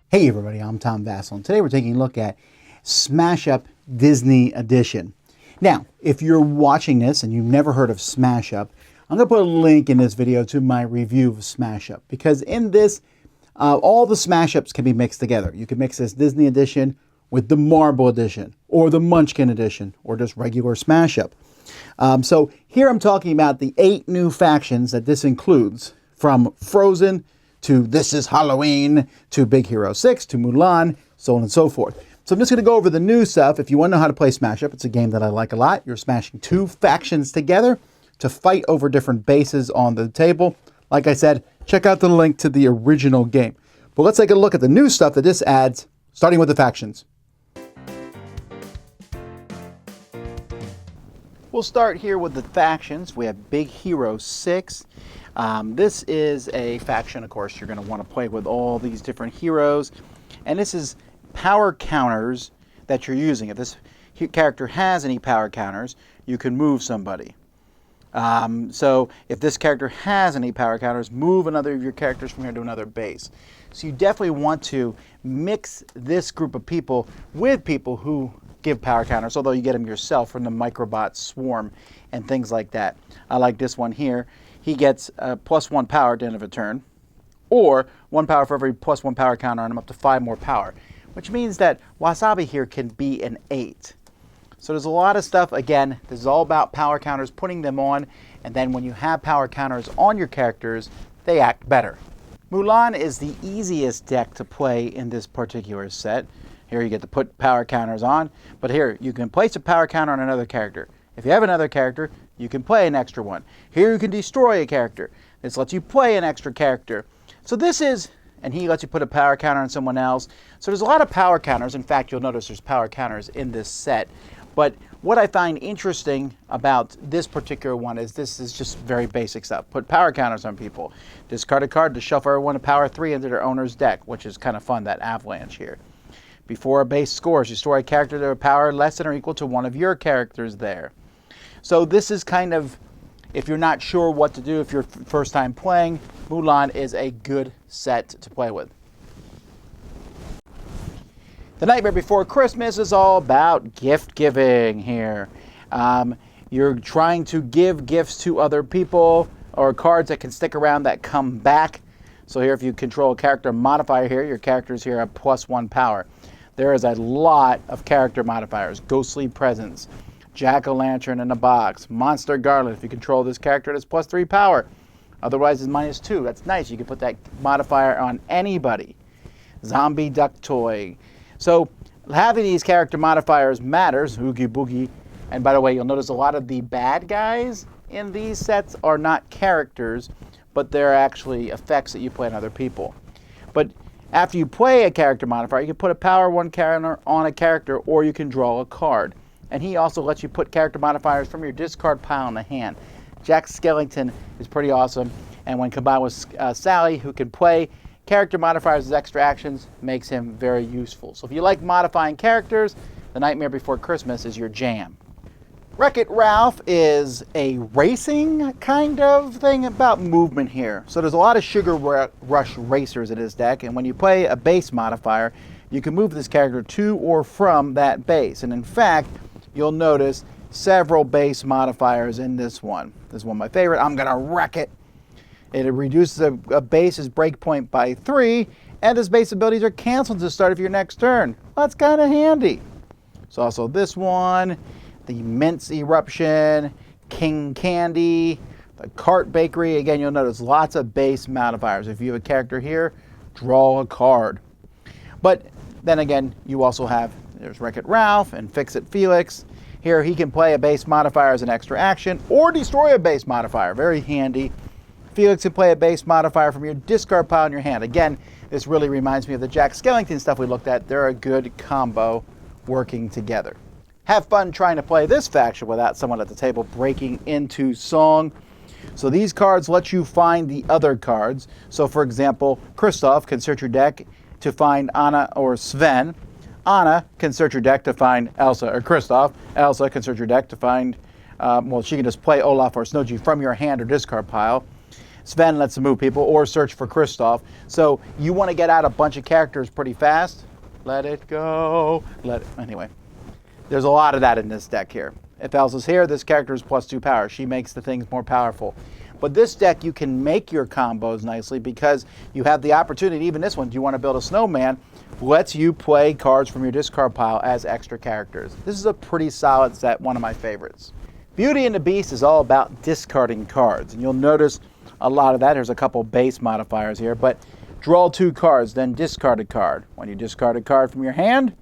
Hey everybody, I'm Tom Vasel, and today we're taking a look at Smash Up Disney Edition. Now, if you're watching this and you've never heard of Smash Up, I'm going to put a link in this video to my review of Smash Up, because in this, all the Smash Ups can be mixed together. You can mix this Disney Edition with the Marble Edition, or the Munchkin Edition, or just regular Smash Up. So here I'm talking about the 8 new factions that this includes, from Frozen to This Is Halloween, to Big Hero 6, to Mulan, so on and so forth. So I'm just going to go over the new stuff. If you want to know how to play Smash Up, it's a game that I like a lot. You're smashing 2 factions together to fight over different bases on the table. Like I said, check out the link to the original game. But let's take a look at the new stuff that this adds, starting with the factions. We'll start here with the factions. We have Big Hero 6. This is a faction, of course, you're going to want to play with all these different heroes. And this is power counters that you're using. If this character has any power counters, you can move somebody. So if this character has any power counters, move another of your characters from here to another base. So you definitely want to mix this group of people with people who give power counters, although you get them yourself from the Microbot Swarm and things like that. I like this one here. He gets +1 power at the end of a turn, or 1 power for every +1 power counter on him, up to 5 more power, which means that Wasabi here can be an 8. So there's a lot of stuff. Again, this is all about power counters, putting them on, and then when you have power counters on your characters, they act better. Mulan is the easiest deck to play in this particular set. Here you get to put power counters on, but here you can place a power counter on another character. If you have another character, you can play an extra one. Here you can destroy a character. This lets you play an extra character. So this is, and he lets you put a power counter on someone else. So there's a lot of power counters. In fact, you'll notice there's power counters in this set. But what I find interesting about this particular one is this is just very basic stuff. Put power counters on people. Discard a card to shuffle everyone to power 3 into their owner's deck, which is kind of fun, that avalanche here. Before a base scores, destroy a character to a power less than or equal to one of your characters there. So this is kind of, if you're not sure what to do, if you're first time playing, Mulan is a good set to play with. The Nightmare Before Christmas is all about gift giving here. You're trying to give gifts to other people, or cards that can stick around that come back. So here, if you control a character modifier here, your characters here have +1 power. There is a lot of character modifiers. Ghostly Presence, Jack-o'-lantern in a box, Monster Garland. If you control this character, it's +3 power. Otherwise, it's -2. That's nice. You can put that modifier on anybody. Zombie Duck Toy. So having these character modifiers matters. Oogie Boogie. And by the way, you'll notice a lot of the bad guys in these sets are not characters, but they're actually effects that you play on other people. But after you play a character modifier, you can put a power 1 counter on a character, or you can draw a card. And he also lets you put character modifiers from your discard pile in the hand. Jack Skellington is pretty awesome, and when combined with Sally, who can play character modifiers as extra actions, makes him very useful. So if you like modifying characters, The Nightmare Before Christmas is your jam. Wreck-It Ralph is a racing kind of thing about movement here. So there's a lot of Sugar Rush racers in his deck, and when you play a base modifier, you can move this character to or from that base. And in fact, you'll notice several base modifiers in this one. This is one of my favorite. I'm gonna wreck it. It reduces a base's breakpoint by 3, and his base abilities are canceled to the start of your next turn. Well, that's kind of handy. So also this one, the Mince Eruption, King Candy, the Cart Bakery. Again, you'll notice lots of base modifiers. If you have a character here, draw a card. But then again, you also have, there's Wreck-It Ralph and Fix-It Felix. Here he can play a base modifier as an extra action, or destroy a base modifier. Very handy. Felix can play a base modifier from your discard pile in your hand. Again, this really reminds me of the Jack Skellington stuff we looked at. They're a good combo working together. Have fun trying to play this faction without someone at the table breaking into song. So these cards let you find the other cards. So for example, Kristoff can search your deck to find Anna or Sven. Anna can search your deck to find Elsa or Kristoff. Elsa can search your deck to find, well, she can just play Olaf or Snowgy from your hand or discard pile. Sven lets him move people or search for Kristoff. So you want to get out a bunch of characters pretty fast. Let it go. Anyway, there's a lot of that in this deck here. If Elsa's here, this character is +2 power. She makes the things more powerful. But this deck, you can make your combos nicely because you have the opportunity, even this one, do you want to build a snowman, lets you play cards from your discard pile as extra characters. This is a pretty solid set, one of my favorites. Beauty and the Beast is all about discarding cards. And you'll notice a lot of that. There's a couple base modifiers here, but draw 2 cards, then discard a card. When you discard a card from your hand,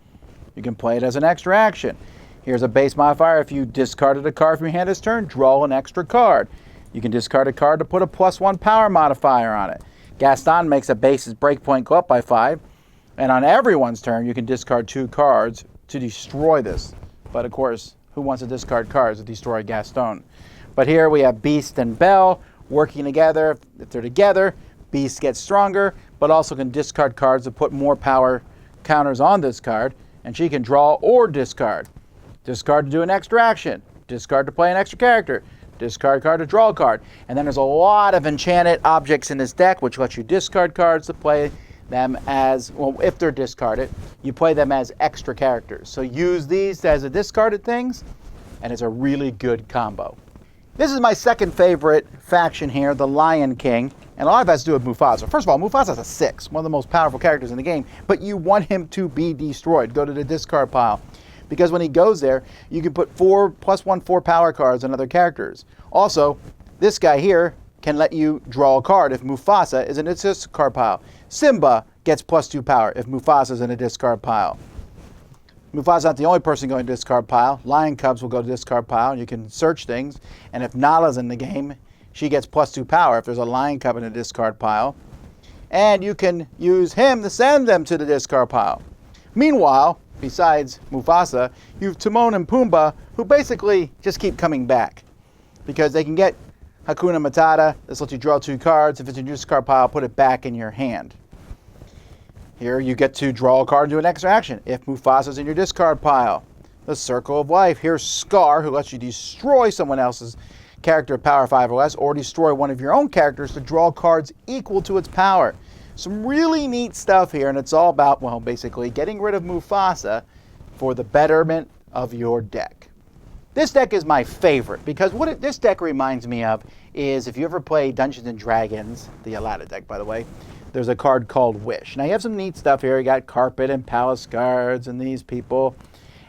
you can play it as an extra action. Here's a base modifier. If you discarded a card from your hand this turn, draw an extra card. You can discard a card to put a +1 power modifier on it. Gaston makes a base's breakpoint go up by 5. And on everyone's turn, you can discard 2 cards to destroy this. But of course, who wants to discard cards to destroy Gaston? But here we have Beast and Belle working together. If they're together, Beast gets stronger, but also can discard cards to put more power counters on this card. And she can draw or discard. Discard to do an extra action. Discard to play an extra character. Discard card to draw a card. And then there's a lot of enchanted objects in this deck, which lets you discard cards to play them as, well, if they're discarded, you play them as extra characters. So use these as a discarded things, and it's a really good combo. This is my second favorite faction here, the Lion King. And a lot of it has to do with Mufasa. First of all, Mufasa's a 6, one of the most powerful characters in the game, but you want him to be destroyed. Go to the discard pile. Because when he goes there, you can put 4 +1 4 power cards on other characters. Also, this guy here can let you draw a card if Mufasa is in its discard pile. Simba gets +2 power if Mufasa is in a discard pile. Mufasa's not the only person going to discard pile. Lion Cubs will go to discard pile. You can search things. And if Nala's in the game, she gets +2 power if there's a Lion Cub in a discard pile. And you can use him to send them to the discard pile. Meanwhile, besides Mufasa, you have Timon and Pumbaa, who basically just keep coming back. Because they can get Hakuna Matata. This lets you draw 2 cards. If it's in your discard pile, put it back in your hand. Here you get to draw a card and do an extra action if Mufasa's in your discard pile. The Circle of Life. Here's Scar, who lets you destroy someone else's character of power 5 or less, or destroy one of your own characters to draw cards equal to its power. Some really neat stuff here, and it's all about, well, basically getting rid of Mufasa for the betterment of your deck. This deck is my favorite because what this deck reminds me of is if you ever play Dungeons & Dragons, the Aladdin deck, by the way, there's a card called Wish. Now, you have some neat stuff here. You got Carpet and Palace Guards and these people,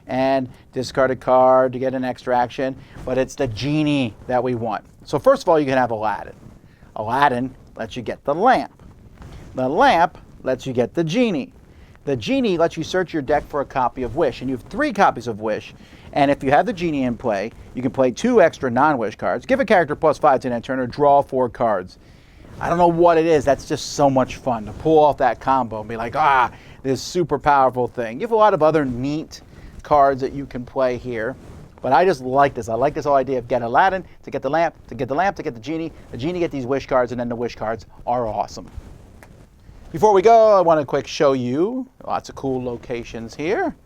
and discard a card to get an extra action, but it's the genie that we want. So first of all, you can have Aladdin. Aladdin lets you get the lamp. The lamp lets you get the genie. The genie lets you search your deck for a copy of Wish, and you have 3 copies of Wish. And if you have the genie in play, you can play 2 extra non-Wish cards, give a character +5 to that turn, or draw 4 cards. I don't know what it is. That's just so much fun to pull off that combo and be like, this super powerful thing. You have a lot of other neat cards that you can play here. But I just like this. I like this whole idea of get Aladdin, to get the lamp, to get the lamp, to get the genie get these Wish cards, and then the Wish cards are awesome. Before we go, I want to quick show you lots of cool locations here.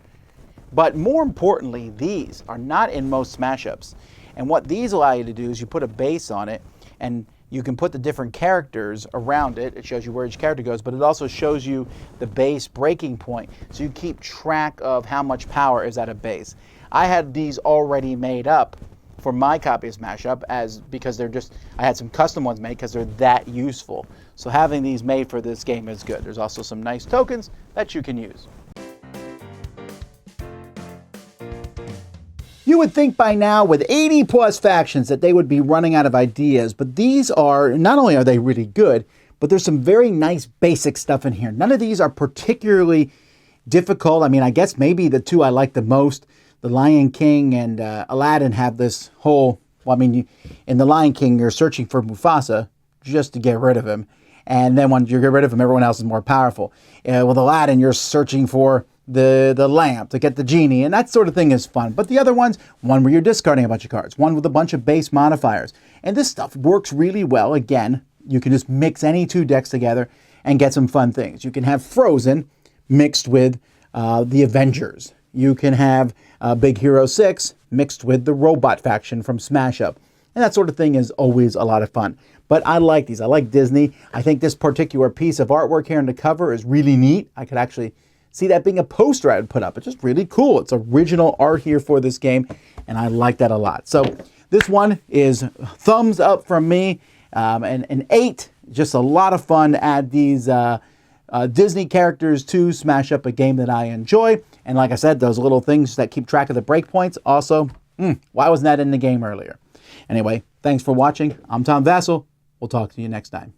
But more importantly, these are not in most smash-ups. And what these allow you to do is you put a base on it, and you can put the different characters around it. It shows you where each character goes, but it also shows you the base breaking point. So you keep track of how much power is at a base. I had these already made up for my copy of Smash Up because I had some custom ones made because they're that useful. So having these made for this game is good. There's also some nice tokens that you can use. You would think by now with 80 plus factions that they would be running out of ideas, but these are, not only are they really good, but there's some very nice basic stuff in here. None of these are particularly difficult. I mean, I guess maybe the 2 I like the most, the Lion King and Aladdin, have this whole, in the Lion King, you're searching for Mufasa just to get rid of him. And then when you get rid of him, everyone else is more powerful. With Aladdin, you're searching for the lamp to get the genie, and that sort of thing is fun. But the other ones, one where you're discarding a bunch of cards, one with a bunch of base modifiers. And this stuff works really well. Again, you can just mix any 2 decks together and get some fun things. You can have Frozen mixed with the Avengers. You can have Big Hero 6 mixed with the robot faction from Smash Up. And that sort of thing is always a lot of fun. But I like these. I like Disney. I think this particular piece of artwork here on the cover is really neat. I could actually see that being a poster I would put up. It's just really cool. It's original art here for this game, and I like that a lot. So this one is thumbs up from me, and an 8. Just a lot of fun to add these Disney characters to smash up a game that I enjoy. And like I said, those little things that keep track of the breakpoints. Also, why wasn't that in the game earlier? Anyway, thanks for watching. I'm Tom Vasel. We'll talk to you next time.